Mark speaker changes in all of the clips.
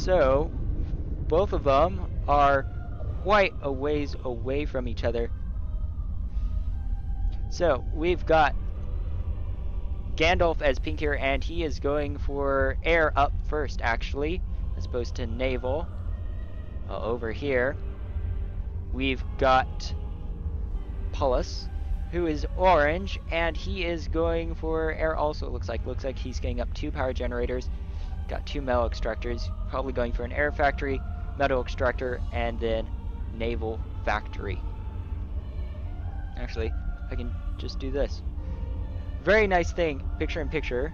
Speaker 1: So, both of them are quite a ways away from each other. So, we've got Gandalf as pink here, and he is going for air up first, actually, as opposed to naval. Over here, we've got Pauluss, who is orange, and he is going for air also, looks like he's getting up 2 power generators, got 2 metal extractors, probably going for an air factory, metal extractor, and then naval factory. Actually, I can just do this. Very nice thing, picture in picture.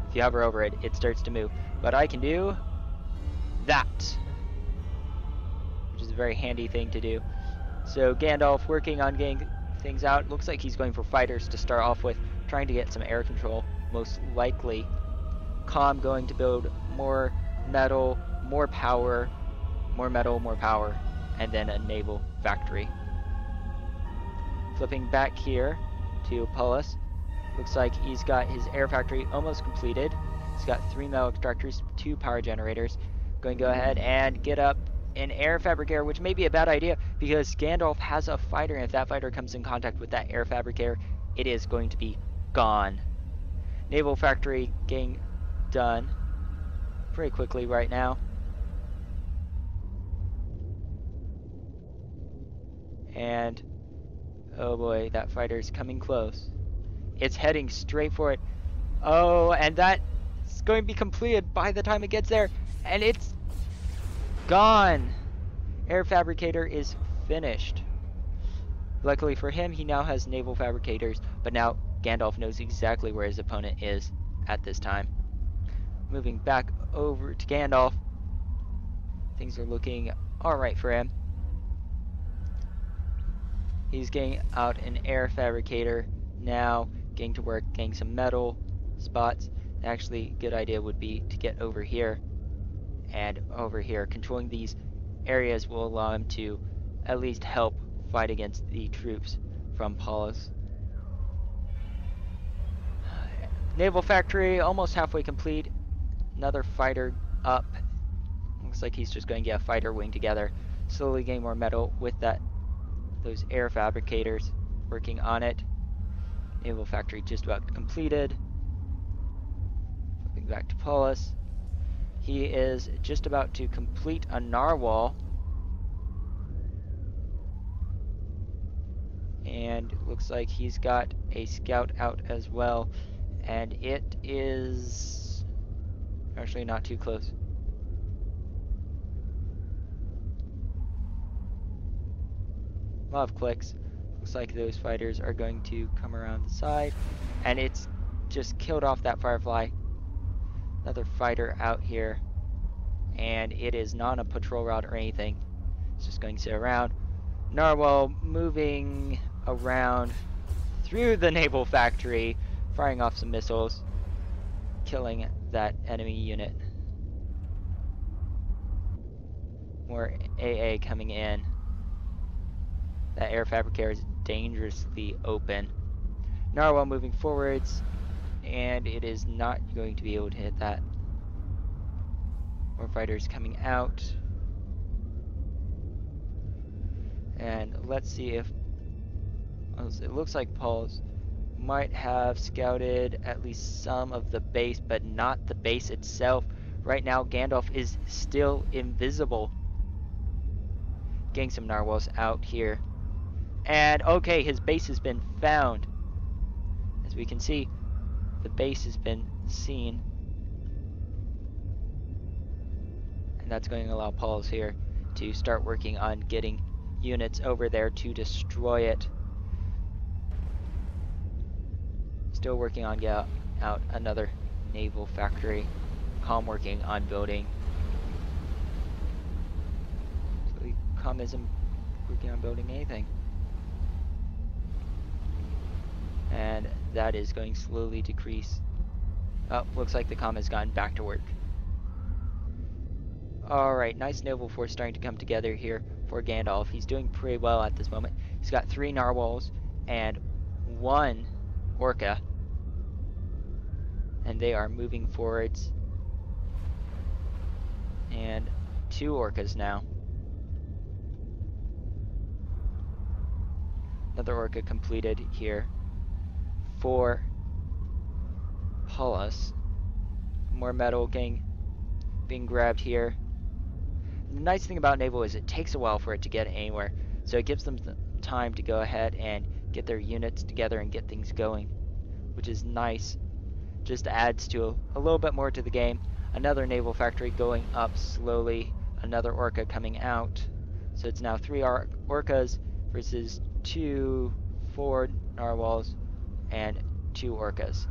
Speaker 1: If you hover over it, it starts to move. But I can do that, which is a very handy thing to do. So Gandalf working on getting things out. Looks like he's going for fighters to start off with, trying to get some air control, most likely. Com going to build more metal, more power, more metal, more power, and then a naval factory. Flipping back here to Pauluss. Looks like he's got his air factory almost completed. He's got 3 metal extractors, 2 power generators. Going to go ahead and get up an air fabricator, which may be a bad idea because Gandalf has a fighter, and if that fighter comes in contact with that air fabricator, it is going to be gone. Naval factory getting done pretty quickly right now. And oh boy, that fighter's coming close. It's heading straight for it. Oh, and that's going to be completed by the time it gets there. And it's gone. Air fabricator is finished. Luckily for him, he now has naval fabricators. But now Gandalf knows exactly where his opponent is at this time. Moving back over to Gandalf. Things are looking alright for him. He's getting out an air fabricator now, getting to work, getting some metal spots. Actually, good idea would be to get over here and over here. Controlling these areas will allow him to at least help fight against the troops from Pauluss. Naval factory almost halfway complete. Another fighter up. Looks like he's just going to get a fighter wing together. Slowly getting more metal with those air fabricators working on it. Naval factory just about completed. Flipping back to Pauluss. He is just about to complete a narwhal. And it looks like he's got a scout out as well. And it is actually not too close. A lot of clicks. Looks like those fighters are going to come around the side. And it's just killed off that firefly. Another fighter out here. And it is not a patrol route or anything. It's just going to sit around. Narwhal moving around through the naval factory, firing off some missiles, killing that enemy unit. More AA coming in. That air fabricator is dangerously open. Narwhal moving forwards, and it is not going to be able to hit that. More fighters coming out. And let's see if it looks like Pauluss might have scouted at least some of the base, but not the base itself. Right now Gandalf is still invisible. Getting some narwhals out here. And okay, his base has been found. As we can see, the base has been seen. And that's going to allow Pauluss here to start working on getting units over there to destroy it. Still working on get out another naval factory. Com working on building. So Com isn't working on building anything. And that is going to slowly decrease. Oh, looks like the Com has gotten back to work. Alright, nice naval force starting to come together here for Gandalf. He's doing pretty well at this moment. He's got 3 narwhals and 1 orca. And they are moving forwards And 2 orcas now. Another orca completed here for Pauluss. More metal being grabbed here. The nice thing about naval is it takes a while for it to get anywhere, so it gives them time to go ahead and get their units together and get things going, which is nice. Just adds to a little bit more to the game. Another naval factory going up slowly. Another orca coming out. So it's now 3 orcas versus 4 narwhals and 2 orcas.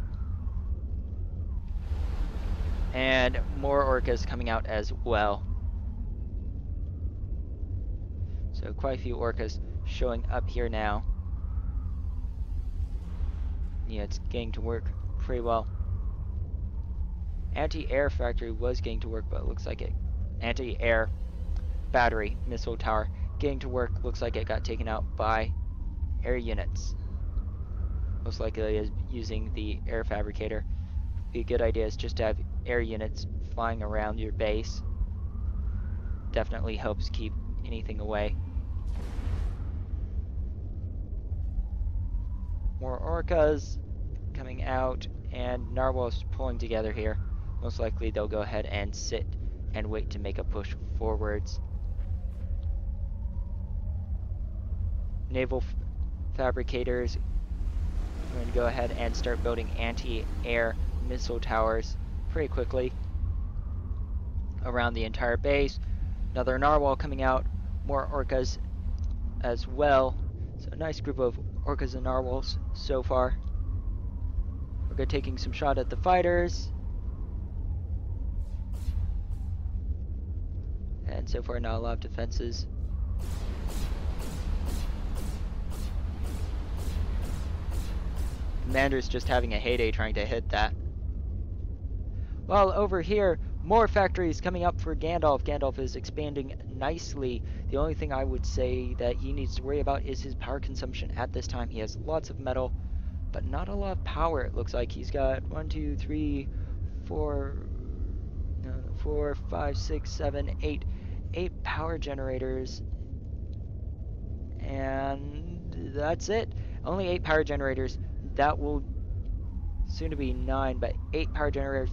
Speaker 1: And more orcas coming out as well. So quite a few orcas showing up here now. Yeah, it's getting to work pretty well. Anti-air factory was getting to work, but it looks like it... Anti-air battery missile tower getting to work. Looks like it got taken out by air units. Most likely is using the air fabricator. Be a good idea is just to have air units flying around your base. Definitely helps keep anything away. More orcas coming out and narwhals pulling together here. Most likely they'll go ahead and sit and wait to make a push forwards. Naval fabricators are going to go ahead and start building anti-air missile towers pretty quickly around the entire base. Another narwhal coming out, more orcas as well. So a nice group of orcas and narwhals so far. Orca taking some shot at the fighters. And so far not a lot of defenses. Commander's just having a heyday trying to hit that. While over here, more factories coming up for Gandalf. Gandalf is expanding nicely. The only thing I would say that he needs to worry about is his power consumption at this time. He has lots of metal, but not a lot of power. It looks like he's got 1, 2, 3, 4, 5, 6, 7, 8 power generators. And that's it. Only 8 power generators. That will soon to be 9, but 8 power generators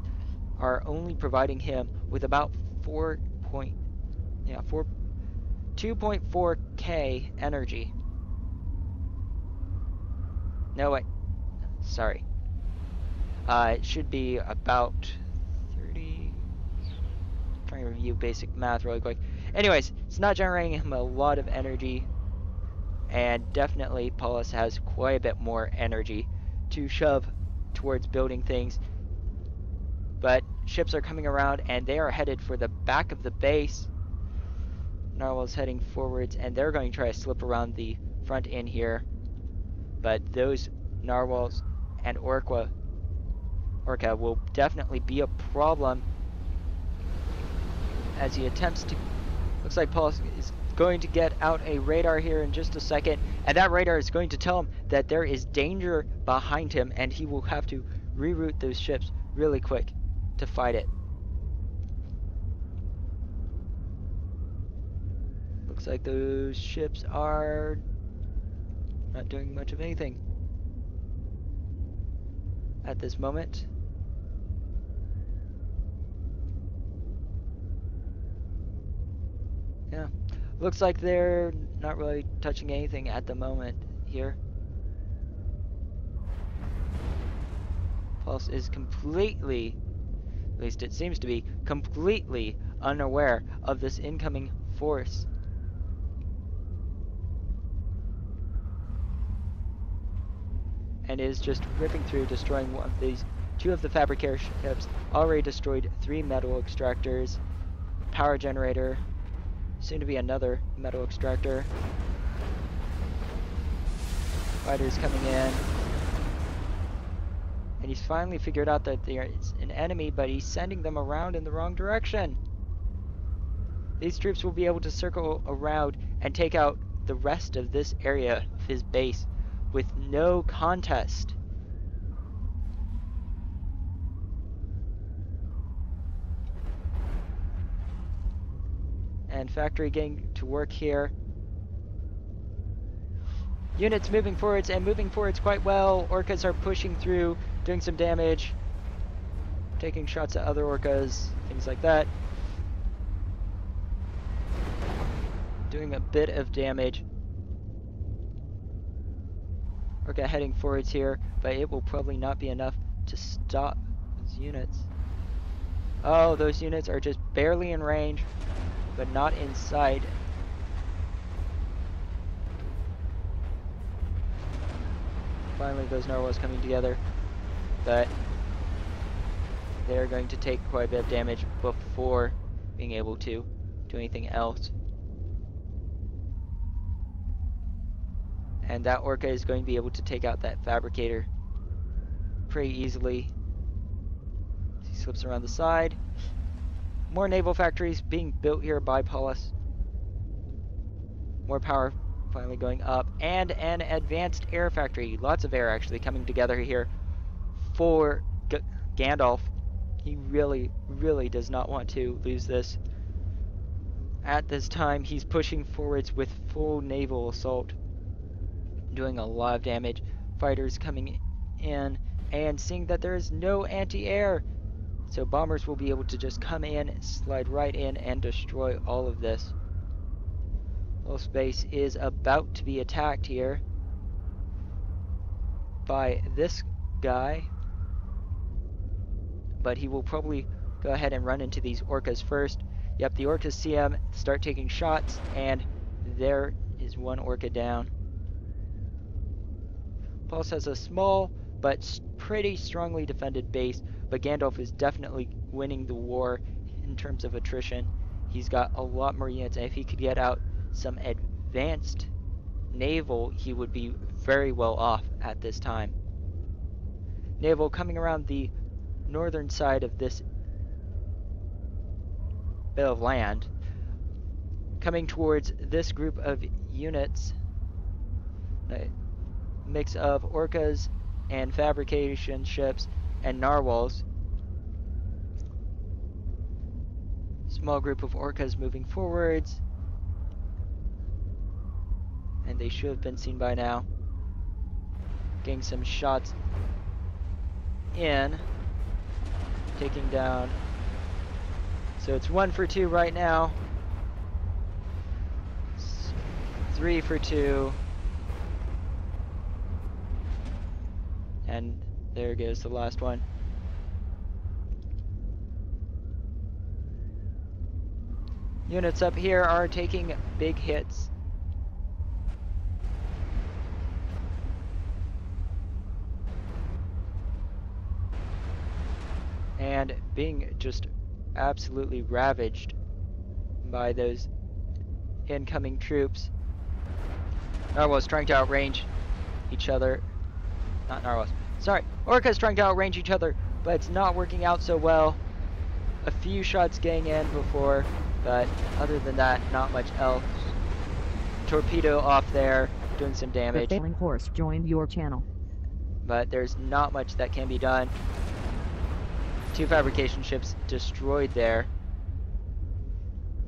Speaker 1: are only providing him with about 2.4k energy. No, wait. Sorry. It should be about 30. Trying to review basic math really quick. Anyways, it's not generating him a lot of energy. And definitely Pauluss has quite a bit more energy to shove towards building things. But ships are coming around and they are headed for the back of the base. Narwhal's heading forwards and they're going to try to slip around the front end here. But those narwhals and orca will definitely be a problem as he attempts to... Looks like Pauluss is going to get out a radar here in just a second, and that radar is going to tell him that there is danger behind him and he will have to reroute those ships really quick to fight it. Looks like those ships are not doing much of anything at this moment. Yeah. Looks like they're not really touching anything at the moment here. Pauluss is completely, at least it seems to be, completely unaware of this incoming force. And is just ripping through, destroying one of these. 2 of the fabricator ships already destroyed 3 metal extractors, power generator, soon to be another metal extractor. Fighters coming in. And he's finally figured out that there's an enemy, but he's sending them around in the wrong direction. These troops will be able to circle around and take out the rest of this area of his base with no contest. and factory getting to work here. Units moving forwards and moving forwards quite well. Orcas are pushing through, doing some damage, taking shots at other orcas, things like that. Doing a bit of damage. Orca heading forwards here, but it will probably not be enough to stop those units. Oh, those units are just barely in range, but not in sight. Finally, those narwhals coming together, but they're going to take quite a bit of damage before being able to do anything else. And that orca is going to be able to take out that fabricator pretty easily. He slips around the side. More naval factories being built here by Pauluss. More power finally going up. And an advanced air factory. Lots of air actually coming together here for Gandalf. He really, really does not want to lose this. At this time, he's pushing forwards with full naval assault, doing a lot of damage. Fighters coming in and seeing that there is no anti-air, so bombers will be able to just come in, slide right in, and destroy all of this. Pauluss base is about to be attacked here by this guy, but he will probably go ahead and run into these orcas first. Yep, the orcas see him, start taking shots, and there is one orca down. Pauluss has a small but pretty strongly defended base, but Gandalf is definitely winning the war in terms of attrition. He's got a lot more units, and if he could get out some advanced naval, he would be very well off at this time. Naval coming around the northern side of this bit of land, coming towards this group of units, a mix of orcas and fabrication ships and narwhals. Small group of orcas moving forwards, and they should have been seen by now. Getting some shots in, taking down. So it's 1 for 2 right now. 3 for 2. And there goes the last one. Units up here are taking big hits. And being just absolutely ravaged by those incoming troops. Narwhals trying to outrange each other. Not narwhals. Sorry, orcas trying to outrange each other, but it's not working out so well. A few shots getting in before, but other than that, not much else. Torpedo off there, doing some damage.
Speaker 2: The failing horse joined your channel.
Speaker 1: But there's not much that can be done. 2 fabrication ships destroyed there.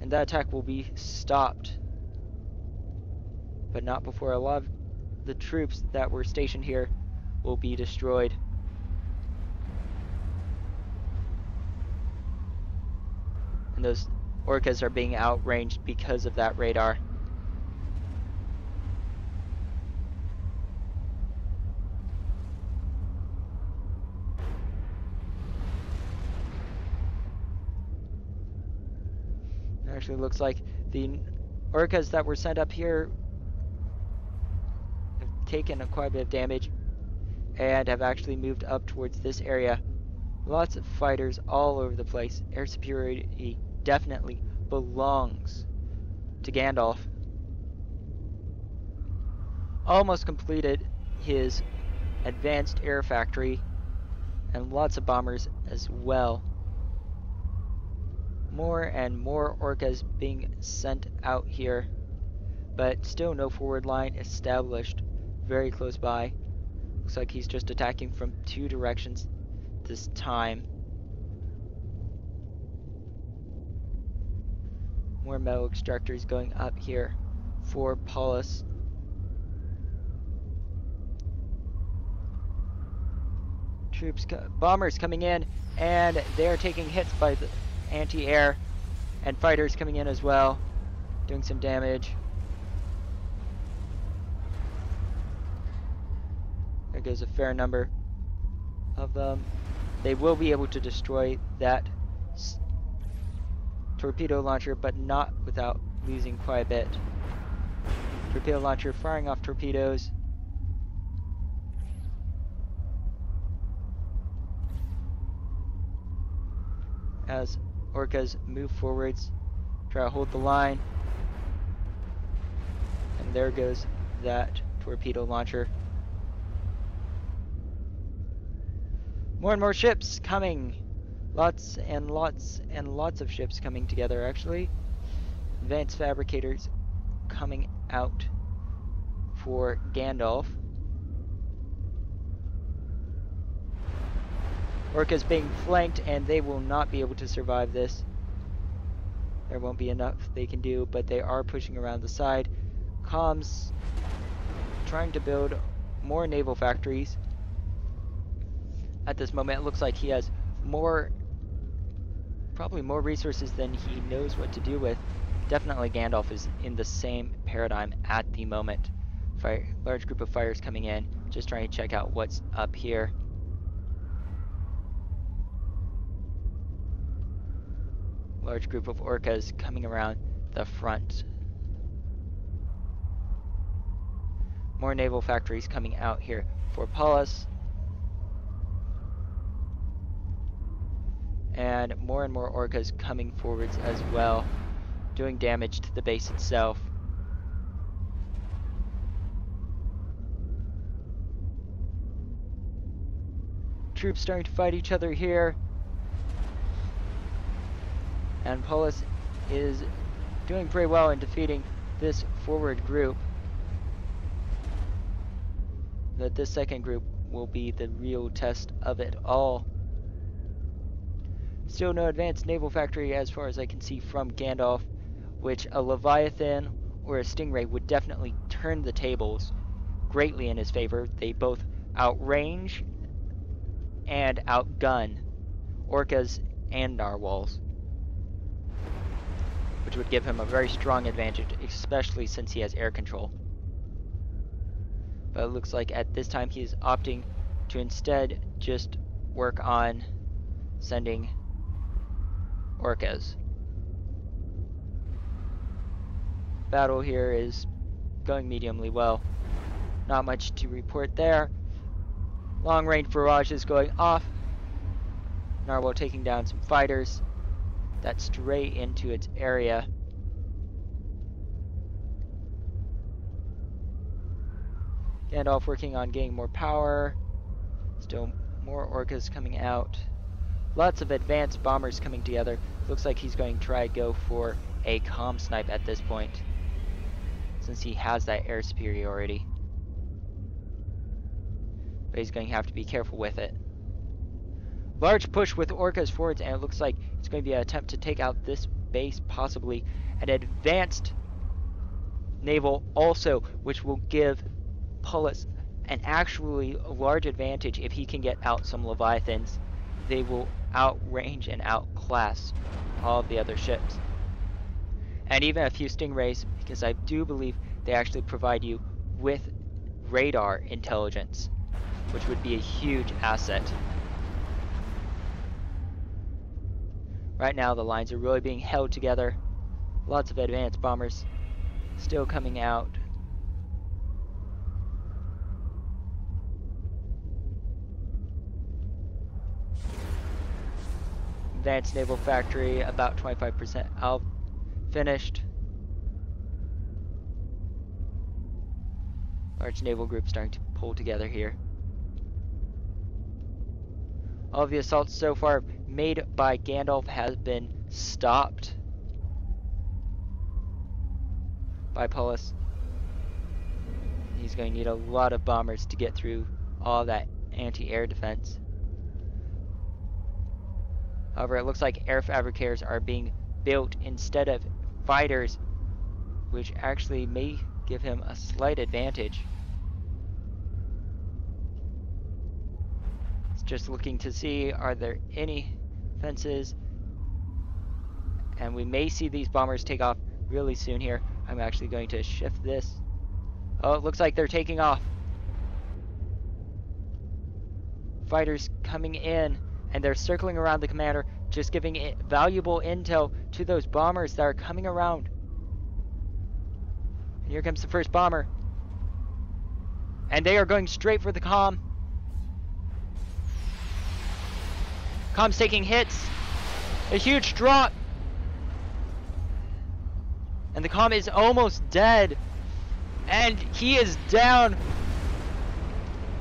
Speaker 1: And that attack will be stopped. But not before a lot of the troops that were stationed here will be destroyed. And those orcas are being outranged because of that radar. It actually looks like the orcas that were sent up here have taken quite a bit of damage and have actually moved up towards this area. Lots of fighters all over the place. Air superiority definitely belongs to Gandalf. Almost completed his advanced air factory, and lots of bombers as well. More and more orcas being sent out here, but still no forward line established very close by. Looks like he's just attacking from 2 directions this time. More metal extractors going up here for Pauluss. Bombers coming in, and they're taking hits by the anti-air, and fighters coming in as well, doing some damage. There goes a fair number of them. They will be able to destroy that torpedo launcher, but not without losing quite a bit. Torpedo launcher firing off torpedoes. As orcas move forwards, try to hold the line. And there goes that torpedo launcher. More and more ships coming. Lots and lots and lots of ships coming together, actually. Advanced fabricators coming out for Gandalf. Orcas being flanked, and they will not be able to survive this. There won't be enough they can do, but they are pushing around the side. Comms trying to build more naval factories. At this moment, it looks like he has probably more resources than he knows what to do with. Definitely Gandalf is in the same paradigm at the moment. Large group of fighters coming in, just trying to check out what's up here. Large group of orcas coming around the front. More naval factories coming out here for Pauluss. And more orcas coming forwards as well, doing damage to the base itself. Troops starting to fight each other here. And Pauluss is doing pretty well in defeating this forward group. But this second group will be the real test of it all. Still no advanced naval factory as far as I can see from Gandalf, which a Leviathan or a Stingray would definitely turn the tables greatly in his favor. They both outrange and outgun orcas and narwhals, which would give him a very strong advantage, especially since he has air control. But it looks like at this time he's opting to instead just work on sending orcas. Battle here is going mediumly well. Not much to report there. Long range barrages going off. Narwhal taking down some fighters. That's straight into its area. Gandalf working on getting more power. Still more orcas coming out. Lots of advanced bombers coming together. Looks like he's going to try to go for a comm snipe at this point, since he has that air superiority. But he's going to have to be careful with it. Large push with orcas forwards, and it looks like it's going to be an attempt to take out this base, possibly an advanced naval also, which will give Pauluss an actually large advantage if he can get out some Leviathans. They will outrange and outclass all of the other ships. And even a few Stingrays, because I do believe they actually provide you with radar intelligence, which would be a huge asset. Right now the lines are really being held together. Lots of advanced bombers still coming out. Advanced naval factory about 25% out, finished. Large naval group starting to pull together here. All of the assaults so far made by Gandalf has been stopped by Pauluss. He's going to need a lot of bombers to get through all that anti-air defense. However, it looks like air fabricators are being built instead of fighters, which actually may give him a slight advantage. It's just looking to see, are there any fences? And we may see these bombers take off really soon here. I'm actually going to shift this. Oh, it looks like they're taking off. Fighters coming in, and they're circling around the commander, just giving valuable intel to those bombers that are coming around. And here comes the first bomber. And they are going straight for the comm. Comm's taking hits. A huge drop. And the comm is almost dead. And he is down.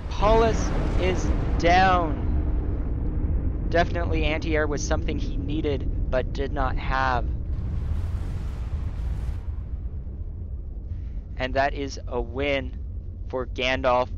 Speaker 1: Pauluss is down. Definitely anti-air was something he needed, but did not have. And that is a win for Gandalf.